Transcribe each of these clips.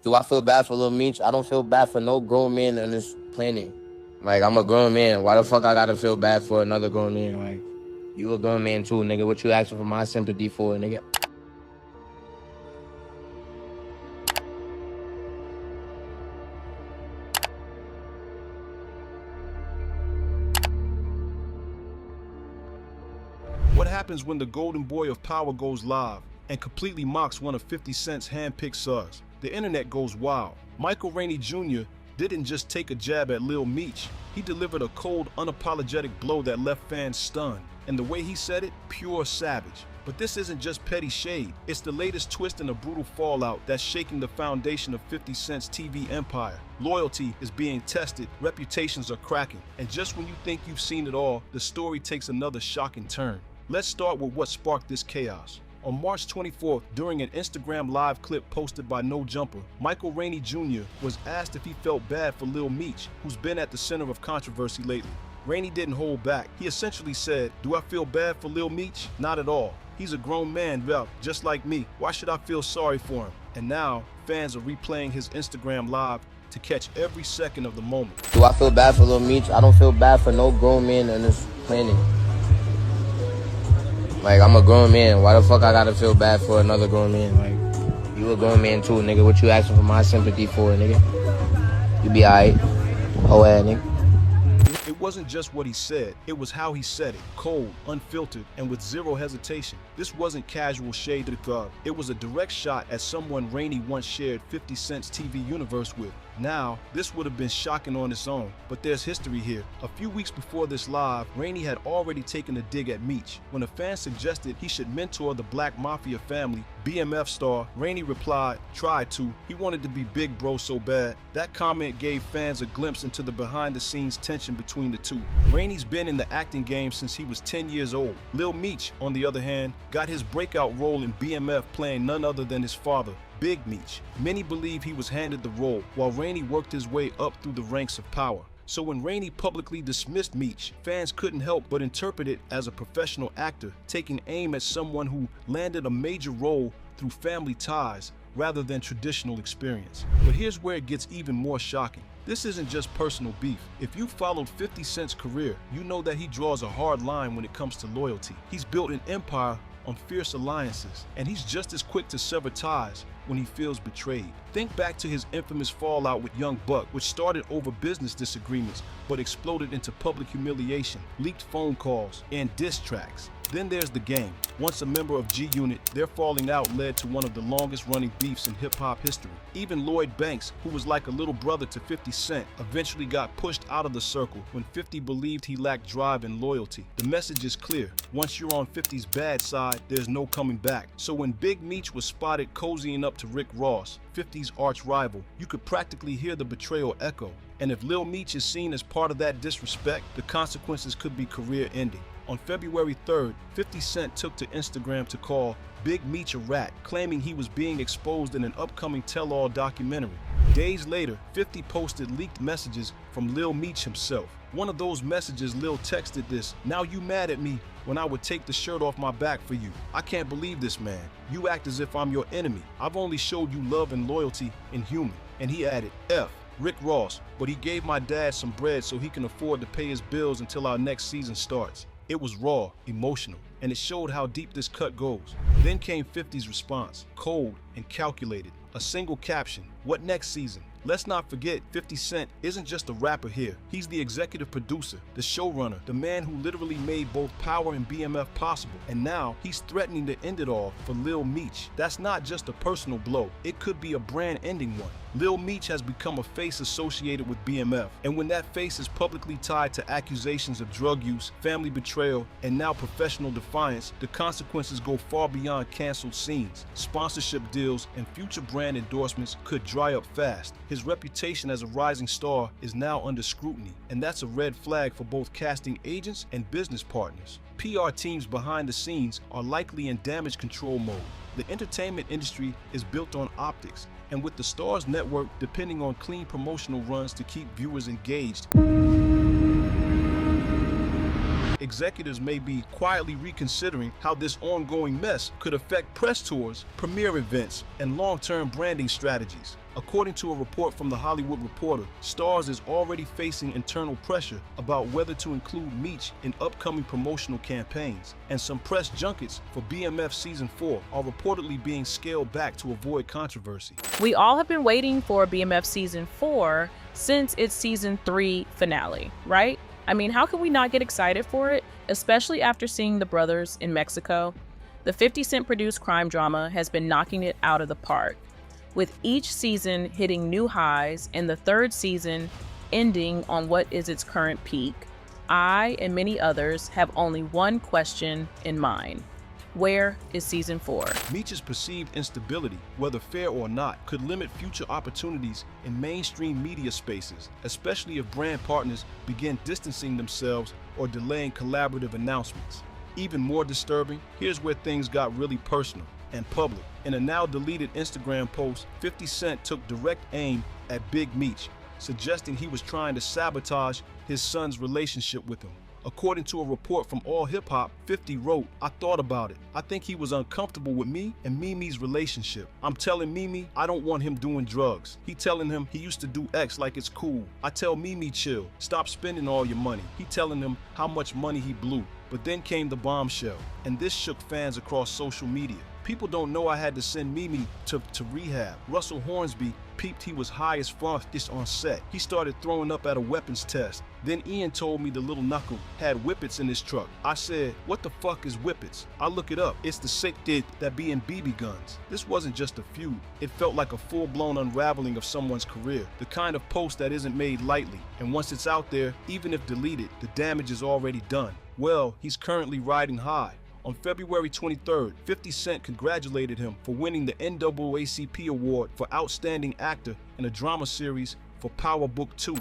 Do I feel bad for Lil Meech? I don't feel bad for no grown man on this planet. Like, I'm a grown man. Why the fuck I gotta feel bad for another grown man? Like, you a grown man too, nigga. What you asking for my sympathy for, nigga? What happens when the golden boy of power goes live and completely mocks one of 50 Cent's hand-picked stars? The internet goes wild. Michael Rainey Jr. didn't just take a jab at Lil Meech, he delivered a cold, unapologetic blow that left fans stunned. And the way he said it, pure savage. But this isn't just petty shade, it's the latest twist in a brutal fallout that's shaking the foundation of 50 Cent's TV empire. Loyalty is being tested, reputations are cracking, and just when you think you've seen it all, the story takes another shocking turn. Let's start with what sparked this chaos. On March 24th, during an Instagram live clip posted by No Jumper, Michael Rainey Jr. was asked if he felt bad for Lil Meech, who's been at the center of controversy lately. Rainey didn't hold back. He essentially said, "Do I feel bad for Lil Meech? Not at all. He's a grown man, just like me. Why should I feel sorry for him?" And now, fans are replaying his Instagram live to catch every second of the moment. Do I feel bad for Lil Meech? I don't feel bad for no grown man on this planet. Like, I'm a grown man. Why the fuck I gotta feel bad for another grown man? Like, you a grown man too, nigga. What you asking for my sympathy for, nigga? You be alright. Oh, yeah, nigga. It wasn't just what he said, it was how he said it. Cold, unfiltered, and with zero hesitation. This wasn't casual shade to the thug. It was a direct shot at someone Rainey once shared 50 Cent's TV universe with. Now, this would have been shocking on its own, but there's history here. A few weeks before this live, Rainey had already taken a dig at Meech. When a fan suggested he should mentor the Black Mafia family, BMF star, Rainey replied, "Tried to. He wanted to be big bro so bad." That comment gave fans a glimpse into the behind-the-scenes tension between the two. Rainey's been in the acting game since he was 10 years old. Lil Meech, on the other hand, got his breakout role in BMF playing none other than his father, Big Meech. Many believe he was handed the role, while Rainey worked his way up through the ranks of power. So when Rainey publicly dismissed Meech, fans couldn't help but interpret it as a professional actor taking aim at someone who landed a major role through family ties rather than traditional experience. But here's where it gets even more shocking. This isn't just personal beef. If you followed 50 Cent's career, you know that he draws a hard line when it comes to loyalty. He's built an empire on fierce alliances, and he's just as quick to sever ties when he feels betrayed. Think back to his infamous fallout with Young Buck, which started over business disagreements but exploded into public humiliation, leaked phone calls, and diss tracks. Then there's the Gang. Once a member of G Unit, their falling out led to one of the longest running beefs in hip-hop history. Even Lloyd Banks, who was like a little brother to 50 Cent, eventually got pushed out of the circle when 50 believed he lacked drive and loyalty. The message is clear. Once you're on 50's bad side, there's no coming back. So when Big Meech was spotted cozying up to Rick Ross, 50's arch rival, you could practically hear the betrayal echo. And if Lil Meech is seen as part of that disrespect, the consequences could be career-ending. On February 3rd, 50 Cent took to Instagram to call Big Meech a rat, claiming he was being exposed in an upcoming tell-all documentary. Days later, 50 posted leaked messages from Lil Meech himself. One of those messages, Lil texted this, "Now you mad at me when I would take the shirt off my back for you. I can't believe this, man. You act as if I'm your enemy. I've only showed you love and loyalty in human." And he added, "F. Rick Ross, but he gave my dad some bread so he can afford to pay his bills until our next season starts." It was raw, emotional, and it showed how deep this cut goes. Then came 50's response, cold and calculated. A single caption, "What next season?" Let's not forget, 50 Cent isn't just a rapper here. He's the executive producer, the showrunner, the man who literally made both Power and BMF possible. And now, he's threatening to end it all for Lil Meech. That's not just a personal blow. It could be a brand-ending one. Lil Meech has become a face associated with BMF. And when that face is publicly tied to accusations of drug use, family betrayal, and now professional defiance, the consequences go far beyond canceled scenes. Sponsorship deals and future brand endorsements could dry up fast. His reputation as a rising star is now under scrutiny, and that's a red flag for both casting agents and business partners. PR teams behind the scenes are likely in damage control mode. The entertainment industry is built on optics, and with the Stars Network depending on clean promotional runs to keep viewers engaged, executives may be quietly reconsidering how this ongoing mess could affect press tours, premiere events, and long-term branding strategies. According to a report from The Hollywood Reporter, Starz is already facing internal pressure about whether to include Meech in upcoming promotional campaigns, and some press junkets for BMF Season 4 are reportedly being scaled back to avoid controversy. We all have been waiting for BMF Season 4 since its Season 3 finale, right? I mean, how can we not get excited for it, especially after seeing the brothers in Mexico? The 50 Cent produced crime drama has been knocking it out of the park, with each season hitting new highs and the third season ending on what is its current peak. I and many others have only one question in mind. Where is Season 4? Meech's perceived instability, whether fair or not, could limit future opportunities in mainstream media spaces, especially if brand partners begin distancing themselves or delaying collaborative announcements. Even more disturbing, here's where things got really personal and public. In a now deleted Instagram post, 50 Cent took direct aim at Big Meech, suggesting he was trying to sabotage his son's relationship with him. According to a report from All Hip Hop, 50 wrote, "I thought about it. I think he was uncomfortable with me and Mimi's relationship. I'm telling Mimi I don't want him doing drugs. He telling him he used to do X like it's cool. I tell Mimi chill, stop spending all your money. He telling him how much money he blew." But then came the bombshell, and this shook fans across social media. People don't know I had to send Mimi to rehab. Russell Hornsby peeped he was high as fuck on set. He started throwing up at a weapons test. Then Ian told me the little knuckle had whippets in his truck. I said, what the fuck is whippets? I look it up. It's the sick did that be in BB guns. This wasn't just a feud. It felt like a full-blown unraveling of someone's career. The kind of post that isn't made lightly. And once it's out there, even if deleted, the damage is already done. Well, he's currently riding high. On February 23rd, 50 Cent congratulated him for winning the NAACP Award for Outstanding Actor in a Drama Series for Power Book 2. I'm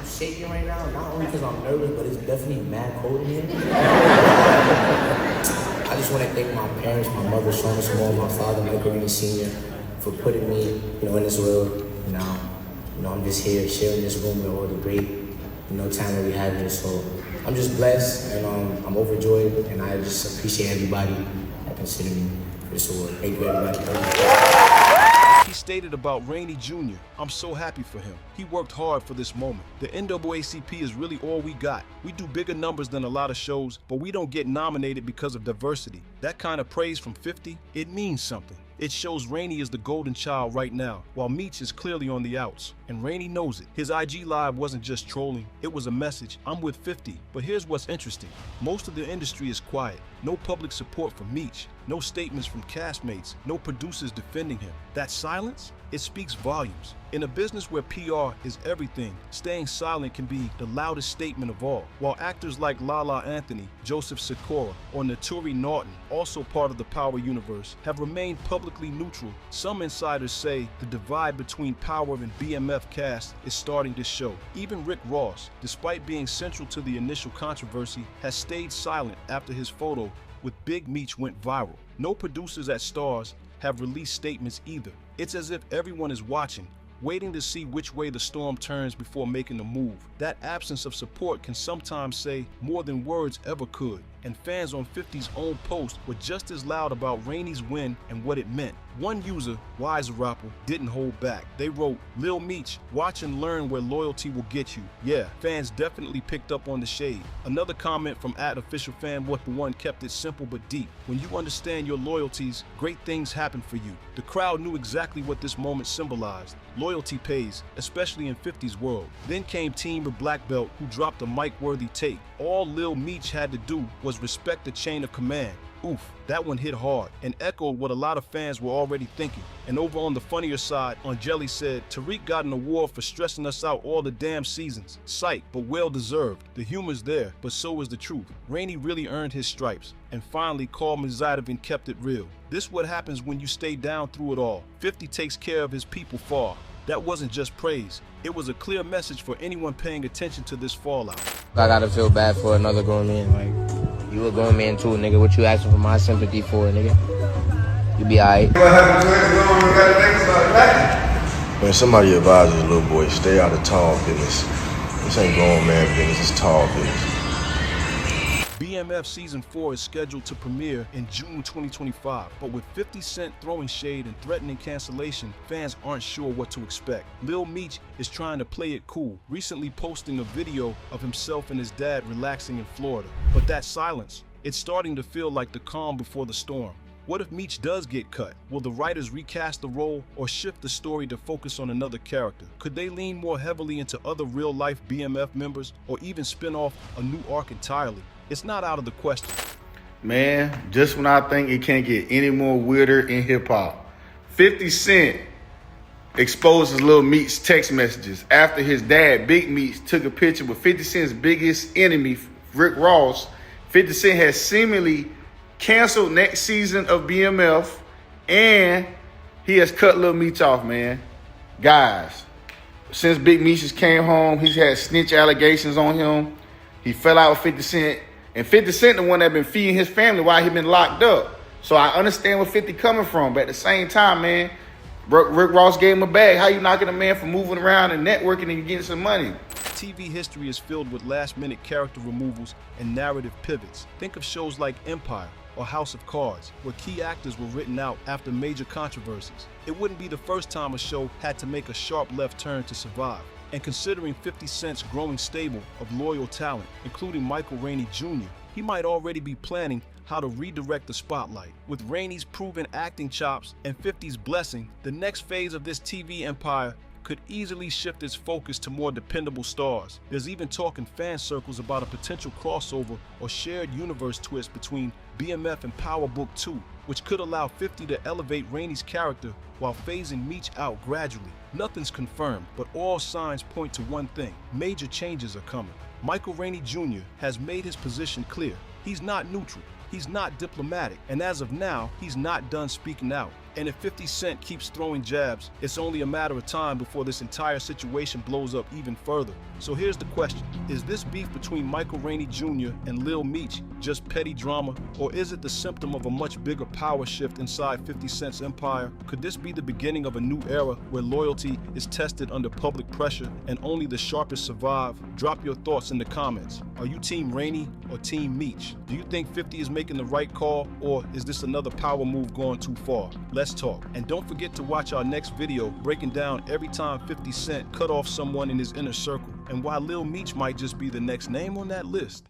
shaking right now, not only because I'm nervous, but it's definitely mad cold in here. I just want to thank my parents, my mother, Shona Small, my father, Michael Rainey Jr, for putting me, in this world. Now, I'm just here sharing this room with all the great, time that we have here. So I'm just blessed, and I'm overjoyed, and I just appreciate everybody that considered me for this award. Thank you, everybody. He stated about Rainey Jr, "I'm so happy for him. He worked hard for this moment. The NAACP is really all we got. We do bigger numbers than a lot of shows, but we don't get nominated because of diversity." That kind of praise from 50, it means something. It shows Rainey is the golden child right now, while Meech is clearly on the outs. And Rainey knows it. His IG Live wasn't just trolling, it was a message. I'm with 50. But here's what's interesting. Most of the industry is quiet. No public support for Meech. No statements from castmates. No producers defending him. That silence? It speaks volumes. In a business where PR is everything, staying silent can be the loudest statement of all. While actors like Lala Anthony, Joseph Sikora, or Naturi Naughton, also part of the Power universe, have remained publicly neutral, some insiders say the divide between Power and BMF cast is starting to show. Even Rick Ross, despite being central to the initial controversy, has stayed silent after his photo with Big Meech went viral. No producers at Starz have released statements either. It's as if everyone is watching, waiting to see which way the storm turns before making a move. That absence of support can sometimes say more than words ever could, and fans on 50's own post were just as loud about Rainey's win and what it meant. One user, Wise Rapper, didn't hold back. They wrote, "Lil Meech, watch and learn where loyalty will get you." Yeah, fans definitely picked up on the shade. Another comment from @OfficialFanboy1 kept it simple but deep. "When you understand your loyalties, great things happen for you." The crowd knew exactly what this moment symbolized. Loyalty pays, especially in 50's world. Then came Team Black Belt, who dropped a mic-worthy take. All Lil Meech had to do was respect the chain of command. Oof, that one hit hard and echoed what a lot of fans were already thinking. And over on the funnier side, Jelly said, "Tariq got an award for stressing us out all the damn seasons. Psych, but well deserved. The humor's there, but so is the truth. Rainey really earned his stripes." And finally, Carl Mizadovin kept it real. "This what happens when you stay down through it all. 50 takes care of his people far." That wasn't just praise. It was a clear message for anyone paying attention to this fallout. I gotta feel bad for another grown man. Like, you a grown man too, nigga. What you asking for my sympathy for, nigga? You be alright. Man, somebody advises little boy, stay out of tall business. This ain't grown man business, it's tall business. BMF Season 4 is scheduled to premiere in June 2025, but with 50 Cent throwing shade and threatening cancellation, fans aren't sure what to expect. Lil Meech is trying to play it cool, recently posting a video of himself and his dad relaxing in Florida. But that silence, it's starting to feel like the calm before the storm. What if Meech does get cut? Will the writers recast the role or shift the story to focus on another character? Could they lean more heavily into other real-life BMF members or even spin off a new arc entirely? It's not out of the question. Man, just when I think it can't get any more weirder in hip-hop, 50 Cent exposes Lil Meech's text messages after his dad, Big Meech, took a picture with 50 Cent's biggest enemy, Rick Ross. 50 Cent has seemingly canceled next season of BMF, and he has cut Lil Meech off, man. Guys, since Big Meech just came home, he's had snitch allegations on him. He fell out with 50 Cent, and 50 Cent the one that been feeding his family while he been locked up. So I understand where 50 coming from, but at the same time, man, Rick Ross gave him a bag. How you knocking a man for moving around and networking and getting some money? TV history is filled with last-minute character removals and narrative pivots. Think of shows like Empire or House of Cards, where key actors were written out after major controversies. It wouldn't be the first time a show had to make a sharp left turn to survive. And considering 50 Cent's growing stable of loyal talent, including Michael Rainey Jr., he might already be planning how to redirect the spotlight. With Rainey's proven acting chops and 50's blessing, the next phase of this TV empire could easily shift its focus to more dependable stars. There's even talk in fan circles about a potential crossover or shared universe twist between BMF and Power Book 2, which could allow 50 to elevate Rainey's character while phasing Meech out gradually. Nothing's confirmed, but all signs point to one thing: major changes are coming. Michael Rainey Jr. has made his position clear. He's not neutral, he's not diplomatic, and as of now, he's not done speaking out. And if 50 Cent keeps throwing jabs, it's only a matter of time before this entire situation blows up even further. So here's the question: is this beef between Michael Rainey Jr. and Lil Meech just petty drama, or is it the symptom of a much bigger power shift inside 50 Cent's empire? Could this be the beginning of a new era where loyalty is tested under public pressure and only the sharpest survive? Drop your thoughts in the comments. Are you Team Rainey or Team Meech? Do you think 50 is making the right call, or is this another power move going too far? Let's talk. And don't forget to watch our next video breaking down every time 50 Cent cut off someone in his inner circle, and why Lil Meech might just be the next name on that list.